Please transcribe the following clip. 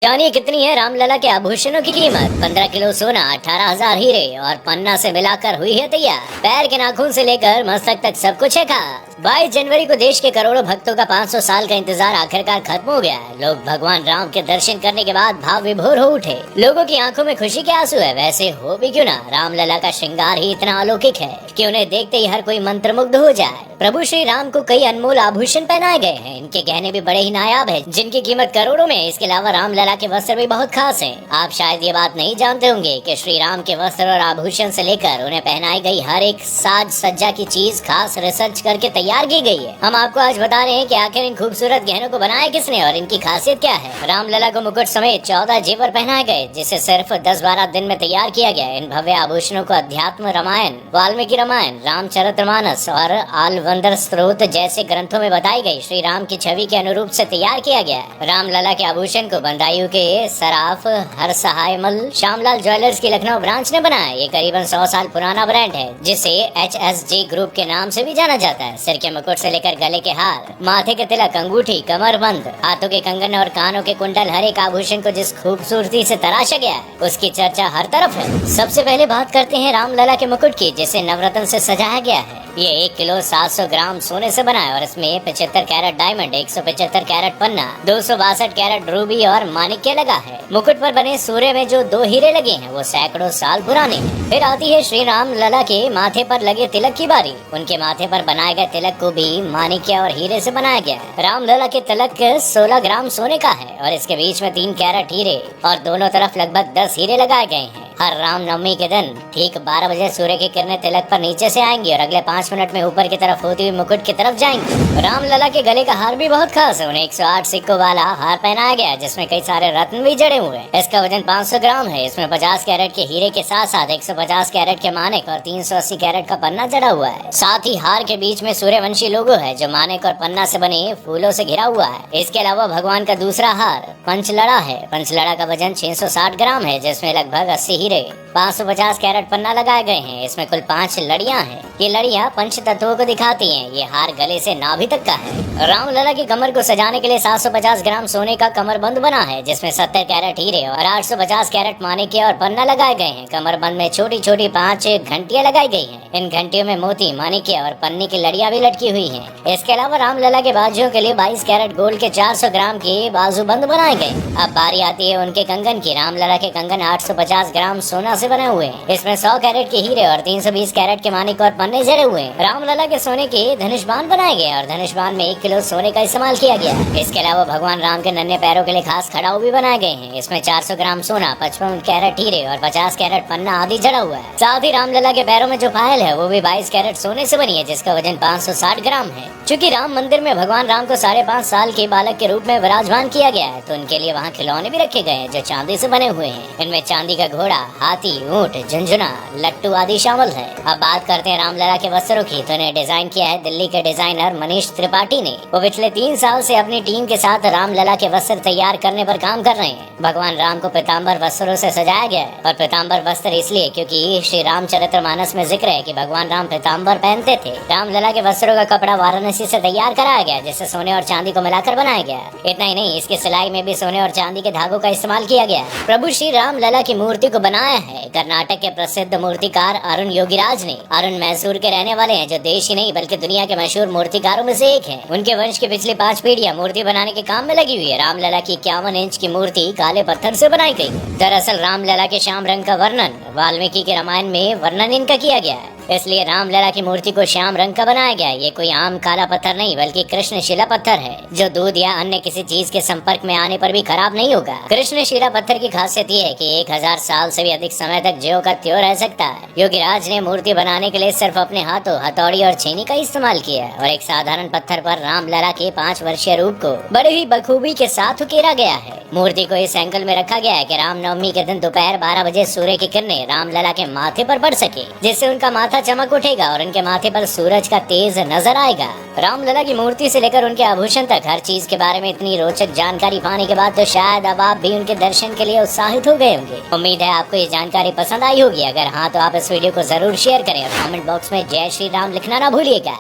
जानिए कितनी है रामलला के आभूषणों की कीमत। 15 किलो सोना, 18,000 हीरे और पन्ना से मिलाकर हुई है तैयार। पैर के नाखून से लेकर मस्तक तक सब कुछ है खास। 22 जनवरी को देश के करोड़ों भक्तों का 500 साल का इंतजार आखिरकार खत्म हो गया है। लोग भगवान राम के दर्शन करने के बाद भाव विभोर हो उठे। लोगों की आंखों में खुशी के आंसू है। वैसे हो भी क्यों ना, रामलला का श्रृंगार ही इतना अलौकिक है कि उन्हें देखते ही हर कोई मंत्रमुग्ध हो जाए। प्रभु श्री राम को कई अनमोल आभूषण पहनाए गए हैं। इनके गहने भी बड़े ही नायाब हैं, जिनकी कीमत करोड़ों में है। इसके अलावा रामलला के वस्त्र भी बहुत खास हैं। आप शायद ये बात नहीं जानते होंगे कि श्री राम के वस्त्र और आभूषण से लेकर उन्हें पहनाई गई हर एक साज सज्जा की चीज खास रिसर्च करके तैयार की गई है। हम आपको आज बता रहे हैं कि आखिर इन खूबसूरत गहनों को बनाया किसने और इनकी खासियत क्या है। रामलला को मुकुट समेत 14 जेवर पहनाए गए, जिसे सिर्फ 10-12 दिन में तैयार किया गया। इन भव्य आभूषणों को अध्यात्म रामायण, वाल्मीकि रामायण, रामचरितमानस और आलवंदर स्त्रोत जैसे ग्रंथों में बताई गई श्री राम की छवि के अनुरूप से तैयार किया गया है। रामलला के आभूषण को बंदायू के सराफ हर सहायमल श्यामलाल ज्वेलर्स की लखनऊ ब्रांच ने बनाया। ये करीबन 100 साल पुराना ब्रांड है, जिसे HSG ग्रुप के नाम से भी जाना जाता है। सिर के मुकुट से लेकर गले के हार, माथे के तिलक, अंगूठी, कमरबंद, हाथों के कंगन और कानों के कुंडल, हर एक आभूषण को जिस खूबसूरती से तराशा गया है, उसकी चर्चा हर तरफ है। सबसे पहले बात करते हैं रामलला के मुकुट की, जिसे नवरत्न से सजाया गया है। ये 1 किलो 700 ग्राम सोने से बना है और इसमें 75 कैरेट डायमंड, 175 कैरेट पन्ना, 262 कैरेट रूबी और माणिक्य लगा है। मुकुट पर बने सूर्य में जो 2 हीरे लगे हैं वो सैकड़ों साल पुराने हैं। फिर आती है श्री राम लला के माथे पर लगे तिलक की बारी। उनके माथे पर बनाए गए तिलक को भी माणिक्य और हीरे से बनाया गया है। रामलला के तिलक 16 ग्राम सोने का है और इसके बीच में 3 कैरेट हीरे और दोनों तरफ लगभग 10 हीरे लगाए गए हैं। हर रामनवमी के दिन ठीक 12 बजे सूर्य की किरणें तिलक पर नीचे से आएंगी और अगले 5 मिनट में ऊपर की तरफ होती हुई मुकुट की तरफ जाएंगी। रामलला के गले का हार भी बहुत खास है। उन्हें 108 सिक्कों वाला हार पहनाया गया, जिसमें कई सारे रत्न भी जड़े हुए हैं। इसका वजन 500 ग्राम है। इसमें 50 कैरेट के हीरे के साथ साथ 150 कैरेट के मानिक और 380 कैरेट का पन्ना जड़ा हुआ है। साथ ही हार के बीच में सूर्यवंशी लोगो है, जो मानिक और पन्ना से बने फूलों से घिरा हुआ है। इसके अलावा भगवान का दूसरा हार पंचलड़ा है। पंचलड़ा का वजन 660 ग्राम है, जिसमें लगभग 80 हीरे, 550 कैरेट पन्ना लगाए गए हैं। इसमें कुल 5 लड़ियां हैं। ये लड़ियां पंच तत्वों को दिखाती हैं। ये हार गले से नाभि तक का है। रामलला की कमर को सजाने के लिए 750 ग्राम सोने का कमरबंद बना है, जिसमें 70 कैरेट हीरे और 850 कैरेट माणिक्य और पन्ना लगाए गए हैं। कमरबंद में छोटी छोटी 5 घंटियां लगाई गई हैं। इन घंटियों में मोती, माणिक्य और पन्नी की लड़ियां भी लटकी हुई हैं। इसके अलावा रामलला के बाजुओं के लिए 22 कैरेट गोल्ड के 400 ग्राम के बाजूबंद बनाए गए। अब बारी आती है उनके कंगन की। रामलला के कंगन 850 ग्राम सोना से बने हुए हैं। इसमें 100 कैरेट के हीरे और 320 कैरेट के मानिक और पन्ने जड़े हुए हैं। रामलला के सोने के धनुष्बाण बनाए गए और धनुष्बाण में 1 किलो सोने का इस्तेमाल किया गया। इसके अलावा भगवान राम के नन्हे पैरों के लिए खास खड़ाऊ भी बनाए गए हैं। इसमें 400 ग्राम सोना, 55 कैरेट हीरे और 50 कैरेट पन्ना आदि जड़ा हुआ है। साथ ही रामलला के पैरों में जो पायल है वो भी 22 कैरेट सोने से बनी है, जिसका वजन 560 ग्राम है। चूँकि राम मंदिर में भगवान राम को 5.5 साल के बालक के रूप में विराजमान किया गया है, तो उनके लिए वहाँ खिलौने भी रखे गए हैं जो चांदी से बने हुए हैं। इनमें चांदी का घोड़ा, हाथी, ऊंट, झुंझुना, लट्टू आदि शामिल है। अब बात करते हैं रामलला के वस्त्रों की, तो इन्हें डिजाइन किया है दिल्ली के डिजाइनर मनीष त्रिपाठी ने। वो पिछले 3 साल से अपनी टीम के साथ रामलला के वस्त्र तैयार करने पर काम कर रहे हैं। भगवान राम को पीताम्बर वस्त्रों से सजाया गया है और पीताम्बर वस्त्र इसलिए क्योंकि श्री रामचरितमानस में जिक्र है कि भगवान राम पीताम्बर पहनते थे। रामलला के वस्त्रों का कपड़ा वाराणसी से तैयार कराया गया, जिसे सोने और चांदी को मिलाकर बनाया गया। इतना ही नहीं, इसकी सिलाई में भी सोने और चांदी के धागों का इस्तेमाल किया गया। प्रभु श्री रामलला की मूर्ति को बनाया है कर्नाटक के प्रसिद्ध मूर्तिकार अरुण योगीराज ने। अरुण मैसूर के रहने वाले हैं, जो देश ही नहीं बल्कि दुनिया के मशहूर मूर्तिकारों में से एक हैं। उनके वंश की पिछली 5 पीढ़ियां मूर्ति बनाने के काम में लगी हुई है। रामलला की 51 इंच की मूर्ति काले पत्थर से बनाई गई। दरअसल रामलला के श्याम रंग का वर्णन वाल्मीकि के रामायण में वर्णन इनका किया गया है, इसलिए रामलला की मूर्ति को श्याम रंग का बनाया गया। ये कोई आम काला पत्थर नहीं बल्कि कृष्णशिला पत्थर है, जो दूध या अन्य किसी चीज के संपर्क में आने पर भी खराब नहीं होगा। कृष्णशिला पत्थर की खासियत ये है कि 1000 साल से भी अधिक समय तक ज्यों का त्यों रह सकता है। योगीराज ने मूर्ति बनाने के लिए सिर्फ अपने हाथों, हथौड़ी और छेनी का इस्तेमाल किया और एक साधारण पत्थर पर रामलला के 5 वर्षीय रूप को बड़े ही बखूबी के साथ उकेरा गया है। मूर्ति को इस एंगल में रखा गया है कि रामनवमी के दिन दोपहर 12 बजे सूर्य की किरणें रामलला के माथे पर पड़ सके, जिससे उनका माथा चमक उठेगा और उनके माथे पर सूरज का तेज नजर आएगा। रामलला की मूर्ति से लेकर उनके आभूषण तक हर चीज के बारे में इतनी रोचक जानकारी पाने के बाद तो शायद अब आप भी उनके दर्शन के लिए उत्साहित हो गए होंगे। उम्मीद है आपको ये जानकारी पसंद आई होगी। अगर हाँ, तो आप इस वीडियो को जरूर शेयर करें और कमेंट बॉक्स में जय श्री राम लिखना ना भूलिएगा।